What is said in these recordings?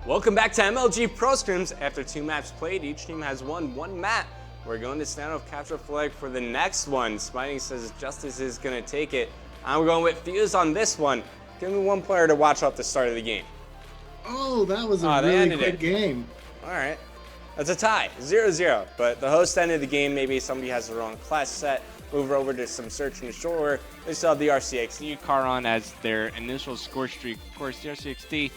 Welcome back to MLG ProScrims. After 2 maps played, each team has won 1 map. We're going to standoff capture flag for the next one. Smiting says JusTus is going to take it. I'm going with Fuse on this one. Give me one player to watch off the start of the game. Oh, that was a really quick game. All right. That's a tie, 0-0. But the host ended the game. Maybe somebody has the wrong class set. Move over to some search and destroy. They still have the RCXD car on as their initial score streak. Of course, the RCXD,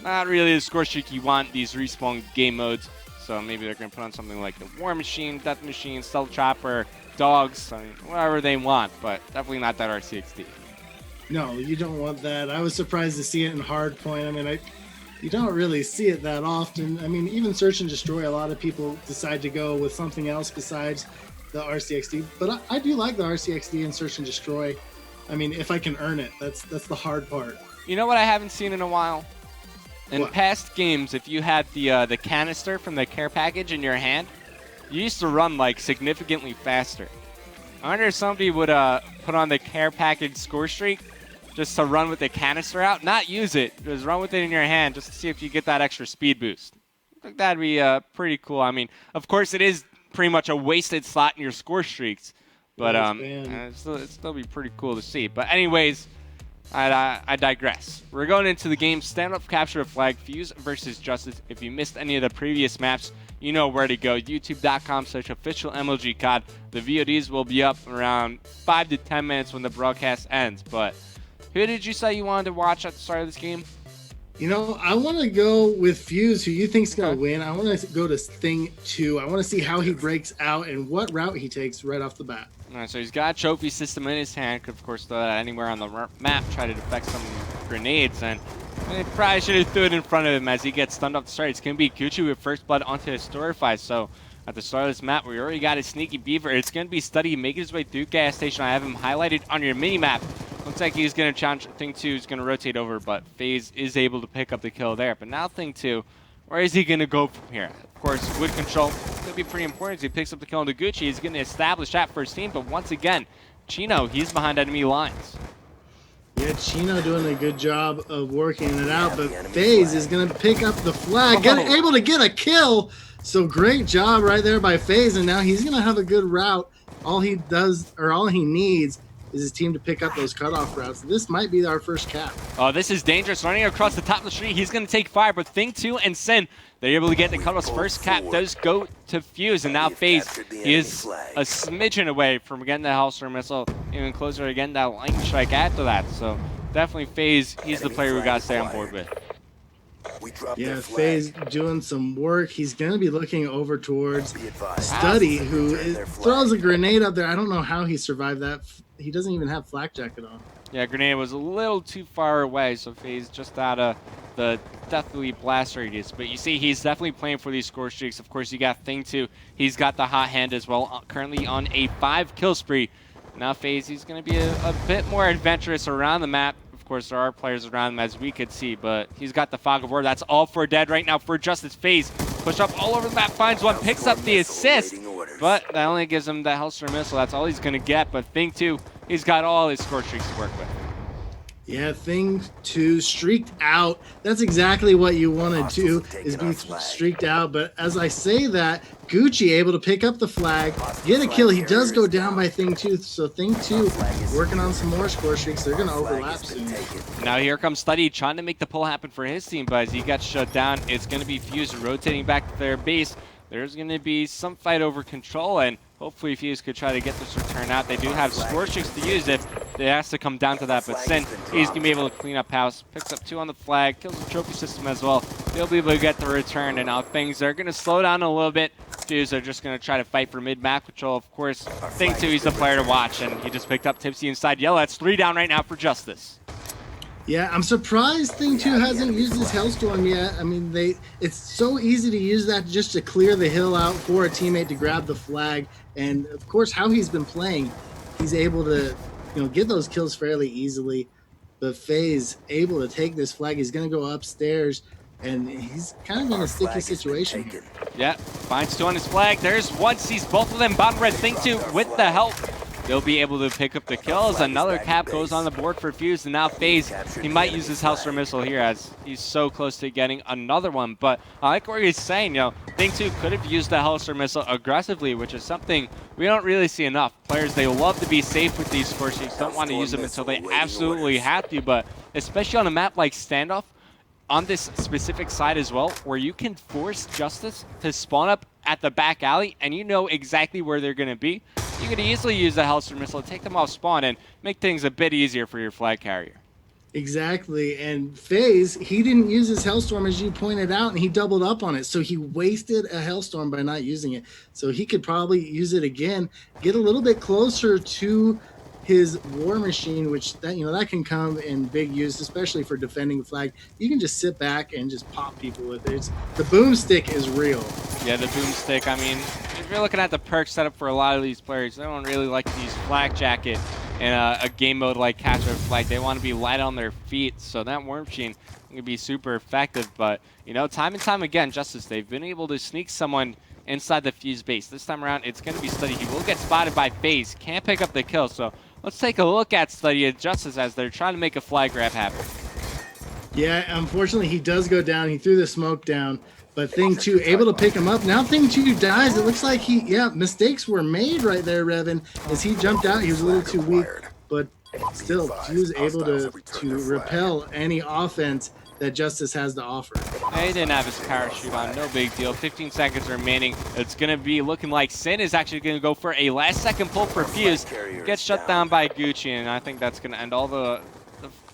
not really the score streak you want these respawn game modes. So maybe they're going to put on something like the War Machine, Death Machine, Stealth Trapper, Dogs, I mean, whatever they want, but definitely not that RCXD. No, you don't want that. I was surprised to see it in Hardpoint. I mean, you don't really see it that often. I mean, even Search and Destroy, a lot of people decide to go with something else besides the RCXD. But I do like the RCXD and Search and Destroy. I mean, if I can earn it, that's the hard part. You know what I haven't seen in a while? In What? past games, if you had the canister from the care package in your hand, you used to run like significantly faster. I wonder if somebody would put on the care package score streak just to run with the canister out, not use it, just run with it in your hand just to see if you get that extra speed boost. I think that'd be pretty cool. I mean, of course, it is pretty much a wasted slot in your score streaks, but it'd still be pretty cool to see. But anyways, I digress. We're going into the game. Stand up, capture a flag. Fuse versus JusTus. If you missed any of the previous maps, you know where to go. YouTube.com/official MLG COD. The VODs will be up around 5 to 10 minutes when the broadcast ends. But who did you say you wanted to watch at the start of this game? You know, I want to go with Fuse, who you think's going to win. I want to go to Thing 2. I want to see how he breaks out and what route he takes right off the bat. All right, so he's got a trophy system in his hand. Could, of course, throw that anywhere on the map, try to deflect some grenades, and they probably should have threw it in front of him as he gets stunned off the start. It's going to be Gucci with first blood onto his Storify. So at the start of this map, we already got a sneaky beaver. It's going to be Study making his way through gas station. I have him highlighted on your mini map. Looks like he's going to challenge Thing 2. He's going to rotate over, but FaZe is able to pick up the kill there. But now Thing 2, where is he going to go from here? Of course, wood control is going to be pretty important as he picks up the kill on the Gucci. He's going to establish that first team, but once again, Chino, he's behind enemy lines. Yeah, Chino doing a good job of working it out, but FaZe is going to pick up the flag, able to get a kill. So great job right there by FaZe, and now he's going to have a good route. All he does, or all he needs, is his team to pick up those cutoff routes. This might be our first cap. Oh, this is dangerous. Running across the top of the street, he's going to take fire, but Thing 2 and Sin, they're able to get the cutoff's first cap. Does go to Fuse, and now FaZe, he is a smidgen away from getting the Hellstorm missile, even closer to getting that lightning strike after that. So definitely FaZe, he's the player we got to stay on board with. Yeah, FaZe doing some work. He's going to be looking over towards Study, who throws a grenade up there. I don't know how he survived that. He doesn't even have flak jacket on. Yeah, grenade was a little too far away, so FaZe just out of the deathly blast radius. But you see, he's definitely playing for these score streaks. Of course, you got Thing 2. He's got the hot hand as well, currently on a 5-kill spree. Now FaZe, he's going to be a bit more adventurous around the map. Of course, there are players around him, as we could see, but he's got the Fog of War. That's all for dead right now for JusTus. FaZe push up all over the map, finds one, picks up the assist, but that only gives him the Hellstorm missile. That's all he's going to get, but Thing 2, he's got all his score streaks to work with. Yeah, Thing 2 streaked out. That's exactly what you want to do, is be streaked out. But as I say that, Gucci able to pick up the flag, get a kill. He does go down by Thing 2. So Thing 2 working on some more score streaks. They're going to overlap soon. Now here comes Study trying to make the pull happen for his team, but as he gets shut down, it's going to be Fuse rotating back to their base. There's going to be some fight over control, and hopefully Fuse could try to get this return out. They do have score streaks to use if it has to come down to that, but Sin, he's going to be able to clean up house, picks up 2 on the flag, kills the trophy system as well. They'll be able to get the return, and now things are going to slow down a little bit. Fuse are just going to try to fight for mid-map control. Of course, Thing 2, he's the player to watch, and he just picked up Tipsy inside yellow. That's 3 down right now for JusTus. Yeah, I'm surprised Thing 2 hasn't used his Hellstorm yet. I mean, it's so easy to use that just to clear the hill out for a teammate to grab the flag. And of course, how he's been playing, he's able to, get those kills fairly easily. But FaZe able to take this flag. He's going to go upstairs, and he's kind of in a sticky situation here. Yeah, finds 2 on his flag. There's one, sees both of them. Bottom red Thing 2 with the help they'll be able to pick up the kills. Another cap goes on the board for Fuse, and now FaZe, he might use his Hellstorm missile here as he's so close to getting another one. But I like what he's saying, you know, Thing 2 could have used the Hellstorm missile aggressively, which is something we don't really see enough. Players, they love to be safe with these score streaks, don't want to use them until they absolutely have to, but especially on a map like Standoff, on this specific side as well, where you can force JusTus to spawn up at the back alley and you know exactly where they're going to be, you can easily use the Hellstorm missile, take them off spawn, and make things a bit easier for your flag carrier. Exactly, and FaZe, he didn't use his Hellstorm as you pointed out, and he doubled up on it, so he wasted a Hellstorm by not using it. So he could probably use it again, get a little bit closer to his War Machine, which that, you know, that can come in big use, especially for defending the flag. You can just sit back and just pop people with it. The boomstick is real. Yeah, the boomstick. I mean, if you're looking at the perk setup for a lot of these players, they don't really like to use Flak Jacket in a game mode like Capture the Flag. They want to be light on their feet, so that War Machine can be super effective. But, you know, time and time again, JusTus, they've been able to sneak someone inside the Fuse base. This time around, it's going to be Study. He will get spotted by FaZe. Can't pick up the kill, so let's take a look at Study and JusTus as they're trying to make a flag grab happen. Yeah, unfortunately, he does go down. He threw the smoke down, but Thing 2 able to pick him up. Now Thing 2 dies. It looks like mistakes were made right there, Revan, as he jumped out. He was a little too weak, but still, he was able to repel any offense that JusTus has to offer. He didn't have his parachute on, no big deal. 15 seconds remaining. It's going to be looking like Sin is actually going to go for a last-second pull for Fuse. Gets shut down by Gucci, and I think that's going to end all the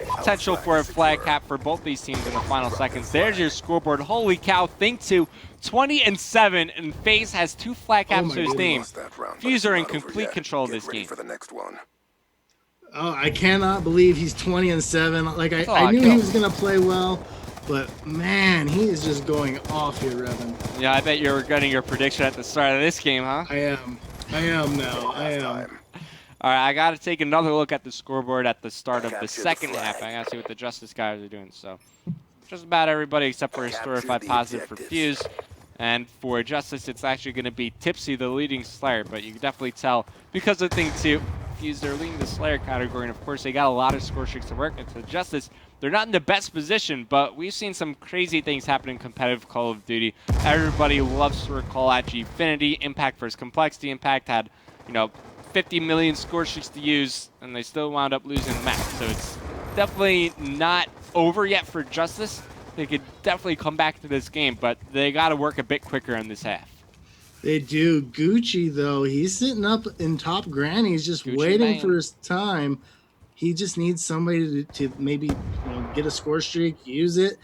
potential for a flag cap for both these teams in the final seconds. There's your scoreboard. Holy cow, Think 2, 20-7, and FaZe has 2 flag caps to his name. Fuse are in complete control of this game. Oh, I cannot believe he's 20-7. Like, I knew he was going to play well, but man, he is just going off here, Revan. Yeah, I bet you're regretting your prediction at the start of this game, huh? I am now. I am. All right, I got to take another look at the scoreboard at the start of the second half. I got to see what the JusTus guys are doing. So, just about everybody except for a Storified positive for Fuse. And for JusTus, it's actually going to be Tipsy, the leading Slayer. But you can definitely tell, because of Thing 2, Fuse, they're leading the Slayer category. And of course, they got a lot of score streaks to work with. So JusTus, they're not in the best position, but we've seen some crazy things happen in competitive Call of Duty. Everybody loves to recall at Gfinity. Impact versus Complexity. Impact had, you know, 50 million score streaks to use, and they still wound up losing the match. So it's definitely not over yet for JusTus. They could definitely come back to this game, but they got to work a bit quicker in this half. They do. Gucci, though, he's sitting up in top grannies just Gucci waiting for his time. He just needs somebody to maybe, you know, get a score streak, use it,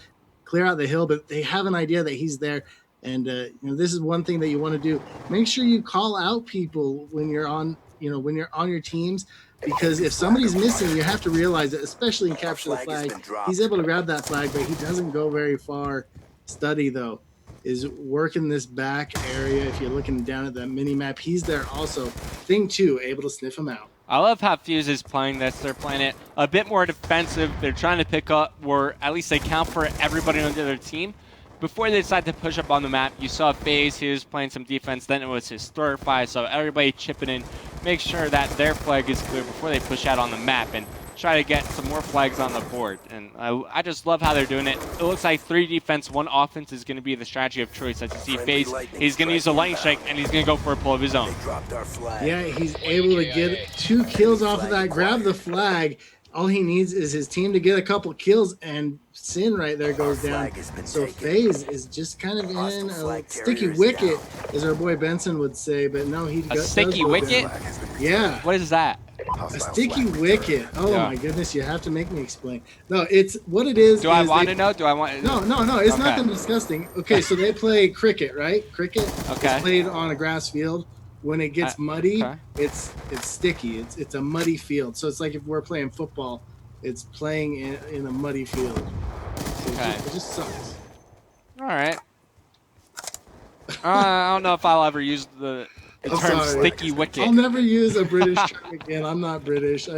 clear out the hill, but they have an idea that he's there. And you know, this is one thing that you want to do. Make sure you call out people when you're on, you know, when you're on your teams, because if somebody's missing, you have to realize that, especially in Capture the Flag, he's able to grab that flag, but he doesn't go very far. Study, though, is working this back area. If you're looking down at that mini map, he's there also. Thing 2, able to sniff him out. I love how Fuse is playing this. They're playing it a bit more defensive. They're trying to pick up, or at least they count for everybody on the other team. Before they decide to push up on the map, you saw FaZe, he was playing some defense, then it was his Storified, so everybody chipping in, make sure that their flag is clear before they push out on the map and try to get some more flags on the board. And I just love how they're doing it. It looks like 3 defense, 1 offense is going to be the strategy of choice. As you see FaZe, he's going to use a lightning strike, and he's going to go for a pull of his own. Yeah, he's able to get 2 kills off of that, grab the flag. All he needs is his team to get a couple kills, and Sin right there goes down. So FaZe is just kind of in a sticky wicket, as our boy Benson would say, but no, he a sticky wicket? Yeah. What is that? A sticky wicket. Oh my goodness, you have to make me explain. No, it's what it is. Do I want to know? Do I want? No, it's nothing disgusting. Okay, so they play cricket, right? Cricket. Okay. It's played on a grass field. When it gets muddy, it's sticky. It's a muddy field. So it's like if we're playing football, it's playing in a muddy field. So it just sucks. All right. I don't know if I'll ever use the term sticky wicket. I'll never use a British term again. I'm not British. I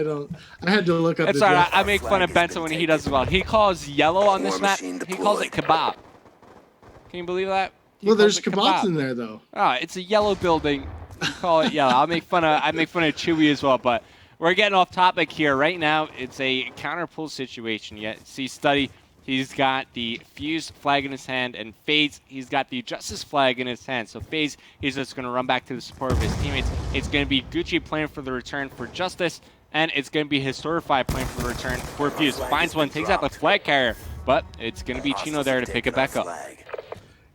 had to look up. It's all right. I make fun of Benson when he does as well. He calls yellow on this map. He calls it kebab. Can you believe that? Well, there's kebabs in there, though. It's a yellow building. Call it yellow. I make fun of Chewy as well, but we're getting off topic here. Right now, it's a counter pull situation. Yet, see, Study, he's got the Fuse flag in his hand, and FaZe, he's got the JusTus flag in his hand. So FaZe, he's just going to run back to the support of his teammates. It's going to be Gucci playing for the return for JusTus, and it's going to be Historify playing for the return for Fuse. Finds one, takes out the flag carrier, but it's going to be Chino there to pick it back up.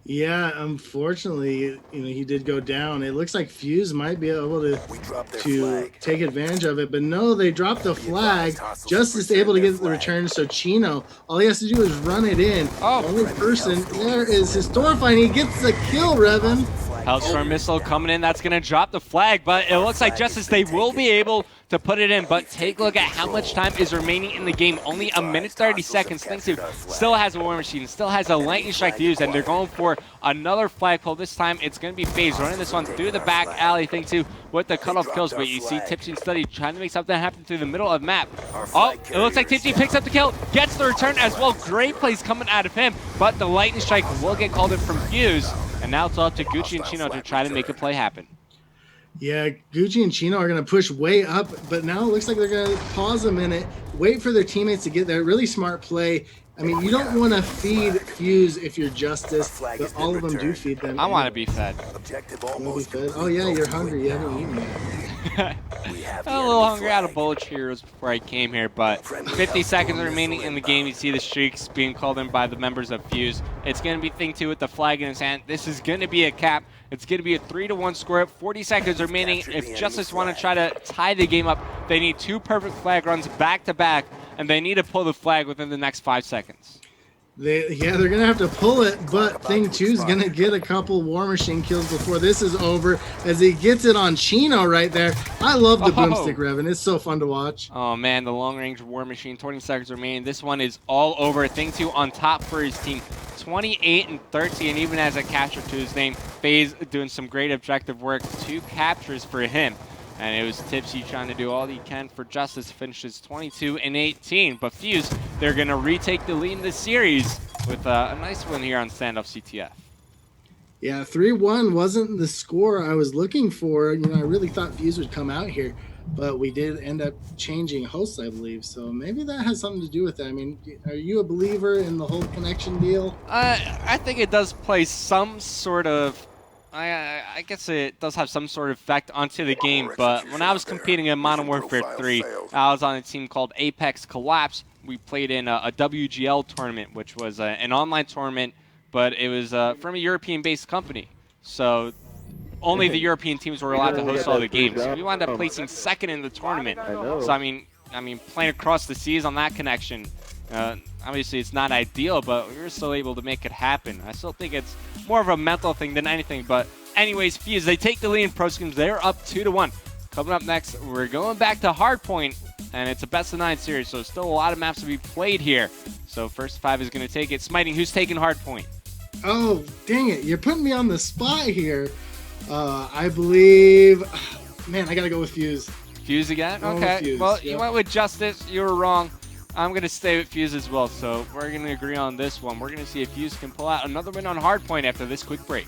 Yeah, unfortunately, he did go down. It looks like Fuse might be able to take advantage of it, but no, they dropped the flag. JusTus able to get the return, so Chino, all he has to do is run it in. Oh, the only person there is Historify, and he gets the kill, Revan. Hellstorm missile coming in. That's going to drop the flag, but it looks like JusTus, they will be able to put it in. But take a look at how much time is remaining in the game. Only a minute 30 seconds. Thinksuit still has a War Machine, still has a Lightning Strike to use, and they're going for another flag pull. This time it's going to be FaZe running this one through the back alley. Thinksuit with the cutoff kills, but you see Tipsy and Study trying to make something happen through the middle of the map. Oh, it looks like Tipsy picks up the kill, gets the return as well. Great plays coming out of him, but the Lightning Strike will get called in from Fuse. And now it's up to Gucci and Chino to try to make a play happen. Yeah, Gucci and Chino are going to push way up, but now it looks like they're going to pause a minute, wait for their teammates to get there. Really smart play. I mean, you don't want to feed Fuse if you're JusTus, but all of them do feed them. I want to be fed. Oh, yeah, you're hungry. You haven't eaten yet. I'm a little hungry out of bullet Cheerios before I came here, but 50 seconds remaining in the game. You see the streaks being called in by the members of Fuse. It's going to be Thing2 with the flag in his hand. This is going to be a cap. It's going to be a 3-1 score. 40 seconds remaining. If JusTus want to try to tie the game up, they need 2 perfect flag runs back-to-back, and they need to pull the flag within the next 5 seconds. They're going to have to pull it, but Thing2 is going to get a couple War Machine kills before this is over as he gets it on Chino right there. I love the boomstick, Revan. It's so fun to watch. Oh, man, the long-range War Machine, 20 seconds remaining. This one is all over. Thing2 on top for his team, 28-30, and even has a capture to his name. FaZe doing some great objective work. 2 captures for him. And it was Tipsy trying to do all he can for JusTus. Finishes 22-18. But Fuse, they're going to retake the lead in this series with a nice win here on Standoff CTF. Yeah, 3-1 wasn't the score I was looking for. I really thought Fuse would come out here, but we did end up changing hosts, I believe. So maybe that has something to do with it. I mean, are you a believer in the whole connection deal? I think it does play some sort of... I guess it does have some sort of effect onto the game, but when I was competing in Modern Warfare 3, I was on a team called Apex Collapse. We played in a WGL tournament, which was an online tournament, but it was from a European-based company. So only the European teams were allowed to host all the games. So we wound up placing second in the tournament. So I mean, playing across the seas on that connection, obviously it's not ideal, but we were still able to make it happen. I still think it's more of a mental thing than anything. But anyways, Fuse, they take the lead in ProScrims. They're up 2-1. Coming up next, we're going back to Hardpoint, and it's a best-of-9 series, so still a lot of maps to be played here. So first 5 is going to take it. Smiting, who's taking Hardpoint? Oh, dang it. You're putting me on the spot here. I believe... Man, I got to go with Fuse. Fuse again? Okay. Fuse, well, you went with JusTus. You were wrong. I'm going to stay with Fuse as well, so we're going to agree on this one. We're going to see if Fuse can pull out another win on Hardpoint after this quick break.